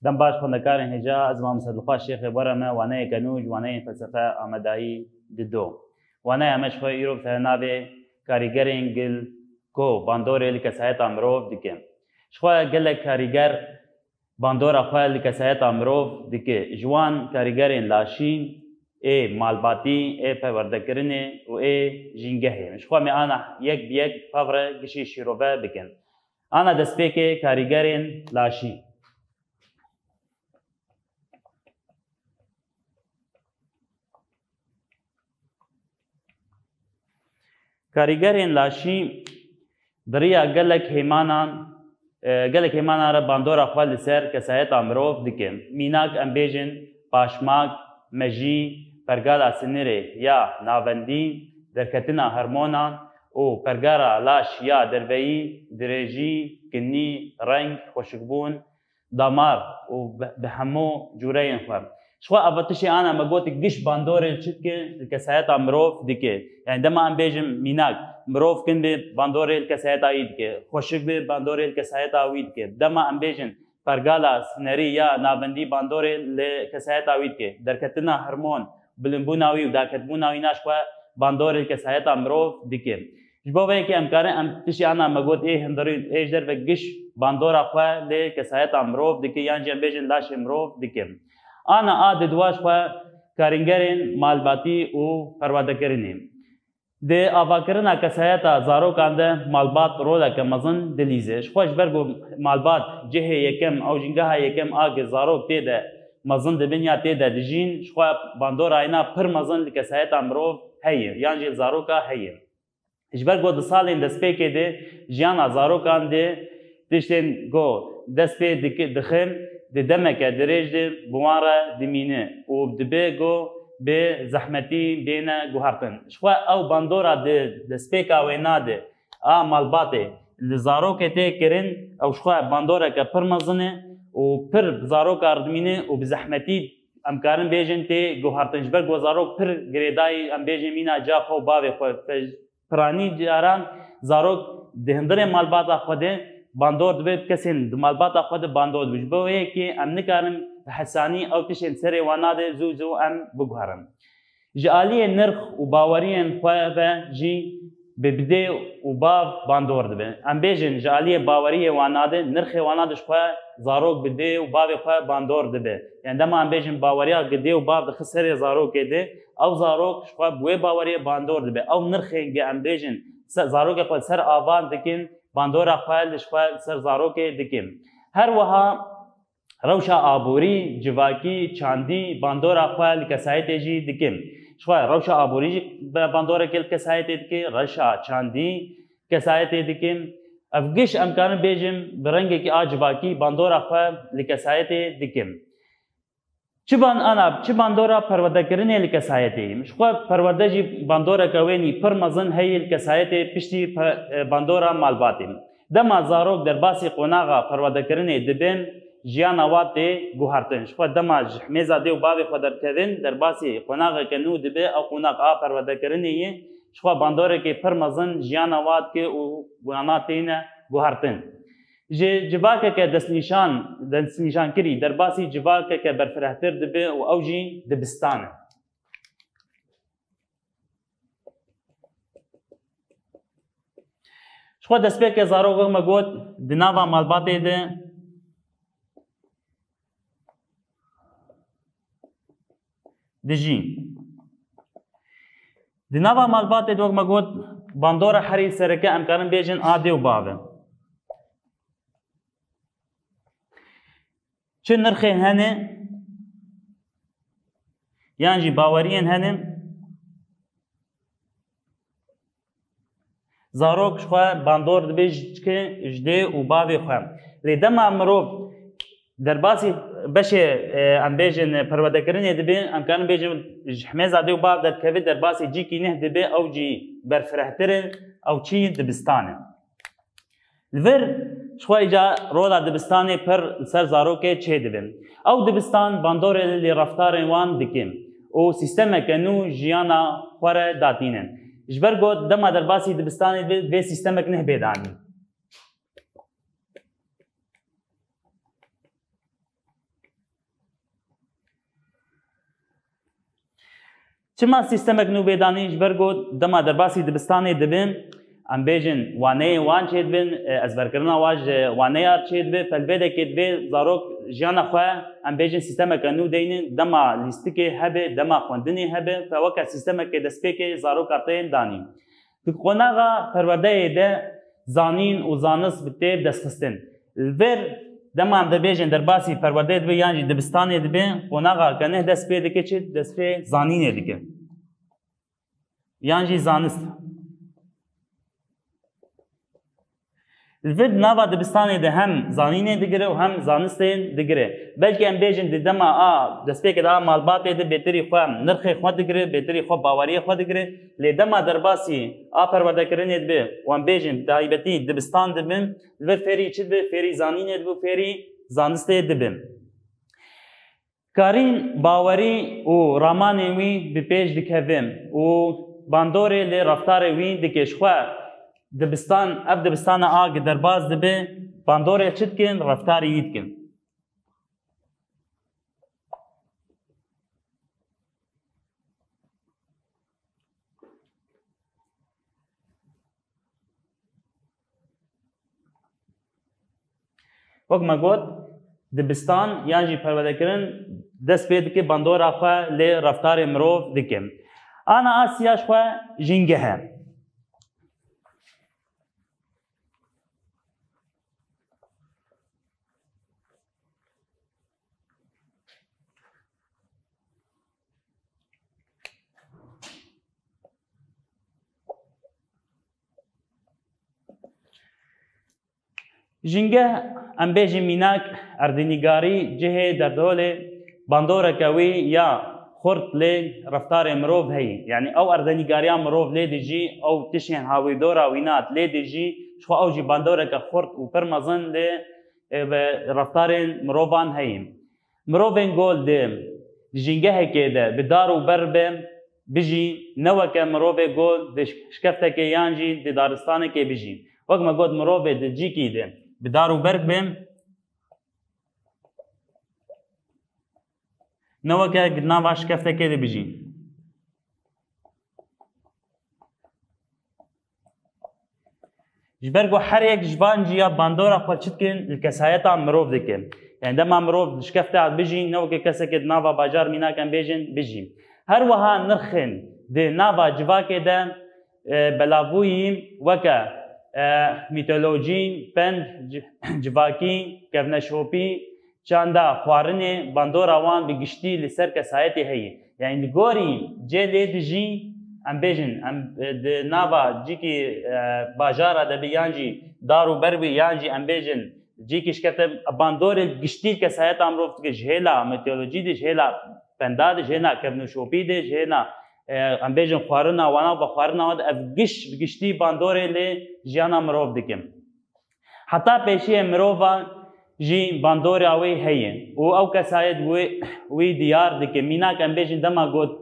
دم باش خوندەکارن هێجا ئەز مام سەدڵخوا شێخێ وەرەمە وانەیەکە نووژ وانەیە فەلسەفە ئامادایی ددۆ وانای ئەمەش خۆی ئیرۆ بتە نابێ کاریگەرێن گل کۆ باندۆرێ لە کەسایەتا مرۆڤ دکێ شخوا gelek کاریگەر باندۆرا خۆیان لە کەسایەتا مرۆڤ دکێ جوان کاریگەرێن لاشین ئێ مالباتی ئێ پەروەردەکردنێ و ئێ ژینگەهێ شخوا مێ ئانا یەک بەیەک پەڕە گشی شیرۆڤە بکەن ئانا دەستپێکێ کاریگەرێن لاشی کاریگەرێن لاشی دڕیا gelek hêmanan re bandora xwe li ser kesayeta mirov dikin mînak em bêjin paşmak mejî pergala sinirê ya navendî derketina hermonan û pergara laş ya derveyî dirêjî kinî reng xweşikbûn damar û bi hemû cûreyên xwe شخوا ئەڤە تشێ ئانا me gotik giş bandorê çi dike li kesayeta mirov dike yani dema em bêjin mînak mirov kin bê bandorê li kesayeta wî dike xweşik bê bandorê li kesayeta wî dike dema em bêjin pergala sinerî ya navendî bandorê li kesayeta wî dike derketina hermon bilimbûna wî û daketbûna wî naşxwe bandorê li kesayeta mirov dike ji bo vê yekê em karin em tişî ana me got ê hindirî ê ji derve giş bandora xwe lê kesayeta mirov dike yan jî em bêjin laşê mirov dike Ana a di duwaş xwe karîngerên malbatî û perwadekirinê di avakirina kesayeta zarokan de malbat roleke mezin dilîze ji xwe ji ber ku malbat cihê yekem ew jîngeha yekem a ku zarok tê de mezin dibin ya tê de dijîn ji xwe bandorayîna pir mezin li kesayeta mirov heye yan jî zaroka heye ji ber ku di salên destpêkê de jiyana zarokan de tiştên ku dest pê dixin di demeke dirêj de bi wan re dimîne û dibe got bê zehmetî bêne guhertin ji xwe ew bandora di destpêka wê nade a malbatê li zarokê tê kirin ew ji xwe bandoreke pir mezin e û pir zaroka dimîne û bi zehmetî em karin bêjin tê guhertin ji ber ku zarok pir girêdayî em bêjin mîna ca xwe û bavê xwe piranî caran zarok di hindirê malbata xwe de bandor dibe kesên di malbata xwe de bandor dibe ji bo wê yekê em nikarin bi hesanî ew tişên serê wan nade zû zû em biguherin ji aliyê nirx û baweriyên xwe ve jî bi bidê û bav bandor dibe em bêjin ji aliyê baweriyê wan nade nirxê wan nade ji xwe zarok bidê û bavê xwe bandor dibe yani dema em bêjin baweriya gidê û bav dixi serê zarokê de ew zarok ji xwe bi wê baweriyê bandor dibe ew nirxê em bêjin zarokê xwe ser avan dikin bandora xwe li xwe ser zarokê dikin her wiha rewşa aborî civakî çandî bandora xwe li kesayetê jî dikin ji xwe rewşa aborî jî bandorekê li kesayetê dike reşa çandî kesayetê dikin ev giş em karin bêjin bi rengekî a civakî bandora xwe li kesayetê dikin çi bandora perwedekirinê li kesayetê ji xwe perwerde jî bandoreke wênî pir mezin heye li kesayetê piştî bandora malbatê dema zarok derbasî qonaxa perwedekirinê dibin jiyana wan tê guhertin ji xwe dema ji himêza dê û bavê xwe derkevin derbasî qonaxeke nû dibe ew qonax a perwedekirinê ye ji xwe bandorekê pir mezin jiyana wan tê û wana têne guhertin ji civakeke destnîşankirî derbasî civakeke berfirehtir dibe û ew jî dibistan e ji xwe destpêkê zarok me got di nava malbatê de dijî di nava malbatê de me got bandora herî sereke em karin bêjin a dê û bav e çi nirxên hene yan jî baweriyên hene zarok ji xwe bandor dibe ji dê û bavê xwe lê dema mirov derbasî beşê em bêjin perwedekirinê dibe em karin bêjin ji himêza dê û bav derkeve derbasî cîkî neh dibe ew jî berfirehtir e ew çî dibistan e li vir ji xwe îca rola dibistanê pir li ser zarokê çê dibin ew dibistan bandorê lê reftarên wan dikin û sîstemeke nû jiyana xwe re datînin ji ber got dema derbasî dibistanê vê sîstemek neh bêdanî چما سیستمک نو بیدانی جبرگو دما درباسی دبستانی دبن ام بیجن وانه وان چید بن از برکرنا واج وانه یار چید به فلبده کید به زاروک جانا خو ام بیجن سیستمک نو دینن دما لیستکی هبه دما خوندنی هبه فوک سیستمک دسپیک زاروک ارتین دانی قناغا پرورده ده زانین و زانس بتیب دستخستن البر دما ام بیجن درباسی پرورده ده یعنی دبستانی دبن قناغا کنه دسپی دکه چید دسپی زانینه دکه یعنی زانست الفد نوا دبستانê de hem zanînê digire û hem zanistên digire. Belkî em bêjin di dema a destpêkê de a malbatê de bêtirî xwe nirxê xwe digire, bêtirî xwe baweriyê xwe digire. Lê dema derbasî a perwerdekirinê dibe û em bêjin taybetî dibistan dibin, li vir fêrî çi dibe? Fêrî zanînê dibe û fêrî zanistê dibin. Karîn bawerî û ramanên wî bi pêş dikevin û bandorê lê raftarê wî dike ji xwe dibistan ev dibistana a derbaz dibe bandorê çi dikin raftarê wî dikin. Wek me got dibistan yan jî perwedekirin dest pê dike bandora xwe lê raftarê mirov dikin. Ana Asya xwe jîngehe. Jingeh em bêjin mînak erdînîgarî cihê derdholê bandoreke wî ya xurt lê raftarê mirov heye. Yani ew erdînîgariya mirov lê dijî ew tişên hawîdora wînat lê dijî ji xwe ew jî bandoreke xurt û pir mezin lê raftarên mirovan heye. Mirovên gol di jîngehekê de bi dar û ber be bijî neweke mirovê gol di şkeftekê yan jî di daristanekê bijî. Wek me got mirovê di cîkî de bi dar û berk bêm neweke nava şkeftekê de bijî. Ji ber ku her yek ji van jî ya bandora xwe çi dikin li kesayeta mirov dikin. Yani dema mirov şkefte bijî neweke kesekê di nava bajar mînak em bêjin bijî. Her wiha nirxên di nava civakê de belavbûyî weke میتولوژی، پند، civakî، kevneşopî, çanda xwarinê bandora wan bi giştî li ser kesayetê heye. Yani li gorî cê lê dijî em bêjin em di nava cîkî bajara de bi yan jî dar û ber bî yan jî em bêjin cîkî şkete bandorê giştî kesayeta mirov dike ji hêla meteorolojî de ji hêla penda de ji hêla kevneşopî de ji hêla em bêjin xwarina wana ve xwarina wan ev giş bi giştî bandorê lê jiyana mirov dikin. Heta pêşiyê mirova jî bandora wê heye û ew kesayet wê diyar dike. Mînak em bêjin dema got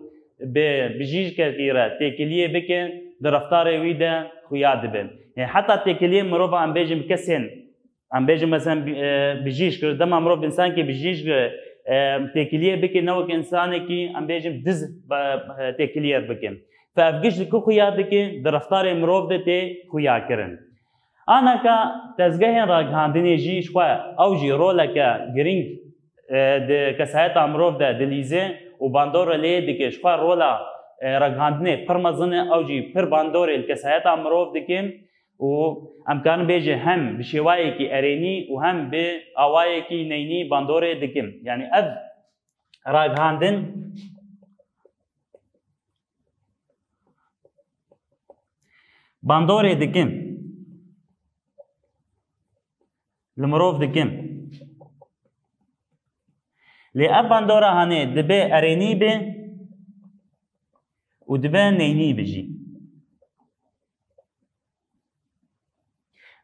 bi bijîşkekî re têkiliyê bike di raftarê wî de xuya dibe. Yani heta têkiliyê mirova em bêjin bi kesên em bêjin mesela bijîşk dema mirov insankê bijîşk têkiliyê bike newek insanekî em bêjin diz têkiliyê bikin. Ev giş li ku xuya dike di raftarê mirov de tê xuya kirin. Anaka tezgehên ragihandinê jî ji xwe ew jî roleke girîng di kesayeta mirov de dilîze û bandora lê dike ji xwe rola ragihandinê pir mezin e ew jî pir bandorê li kesayeta mirov dikin û em karin bêjin hem bi şêwayekî erênî û hem bi awayekî neynî bandorê dikin. Yani ev ragihandin bandorê dikin li mirov dikin. Lê ev bandora hanê dibe erênî be û dibe neynî bijî.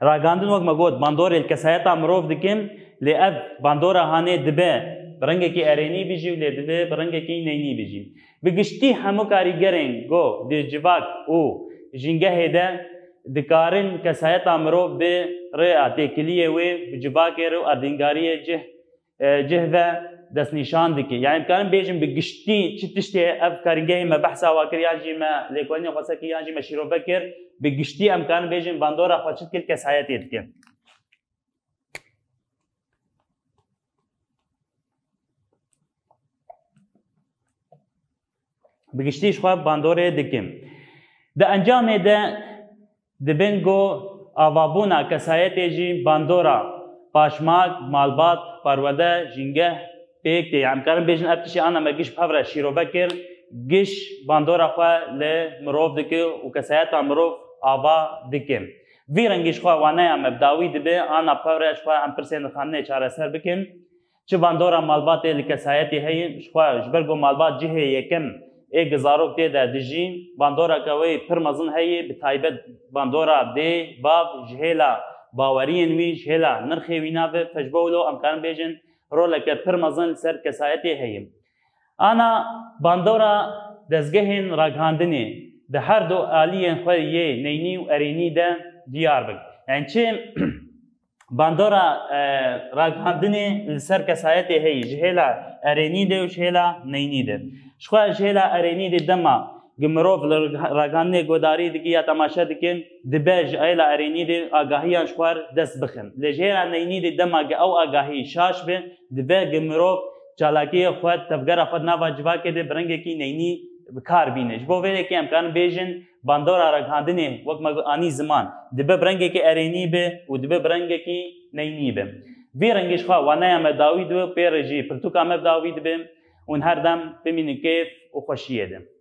Ragandin wek me got bandorê li kesayeta mirov dikin lê ev bandora hanê dibe bi rengekî erênî bijî û lê dibe bi rengekî neynî bijî. Bi giştî hemû karîgerên got di civak û jîngehê de dikarin kesayeta mirov bi rêya têkiliyê wê bi civakê re û erdîngariyê cih ve دست نشان دکی یعنی کارم بیشم بگشتی چی تشتی اف کارنگی ما بحثا واکر یانجی ما لیکوانی خاصه کی یانجی ما شیرو بکر بگشتی ام کارم بیشم باندورا خواهد کل کسایتی دکن بگشتیش خواه باندوره دکم ده انجام ده دبنگو آوابونا کسایتی جی باندورا پاشماک مالبات پرواده جنگه پیک دی ام کارم بیشن ابتشی آنا مگیش بحوره شیرو بکر گیش باندورا خواه لمروف دکه و کسایتا مروف آوا دکم وی رنگیش خواه وانه مبداوی دبه آنا بحورهش خواه ام پرسین خانه چاره سر بکم چه باندورا مالبات لکسایتی هی خواه جبرگو مالبات جهه یکم ایک زاروک دی ده دجین باندورا کوی پرمزن هی بتایبت باندورا دی باب جهیلا باورین وی جهیلا نرخی وینا به فجبولو امکان بیجن رول که پرمزن سر کسایتی هی آنا باندورا دزگهین راگهاندنی ده هر دو آلیین خواه یه نینی و ارینی ده دیار بگ یعنی چه باندورا راگهاندنی سر کسایتی هی جهیلا ارینی ده و جهیلا نینی ده شخواه جهیلا ارینی ده دما گمروف راگانه گوداری دکی یا تماشا دکن دبیج ایلا ارینی ده آگاهیان شخوار دست بخن لجهیلا نینی ده دما او آگاهی شاش به دبی گمروف چالاکی خود تفگر خود نواجبا که ده برنگه کی نینی کار بینه جبو ویده که امکان بیجن باندورا راگهاندنه وقت مگو آنی زمان دبی برنگه کی ارینی به و دبی برنگه کی نینی به وی رنگش خواه وانه مداوی دو پیرجی پرتوکا مداوی دبی اون هر دم ببینید کیف و خوشیه ده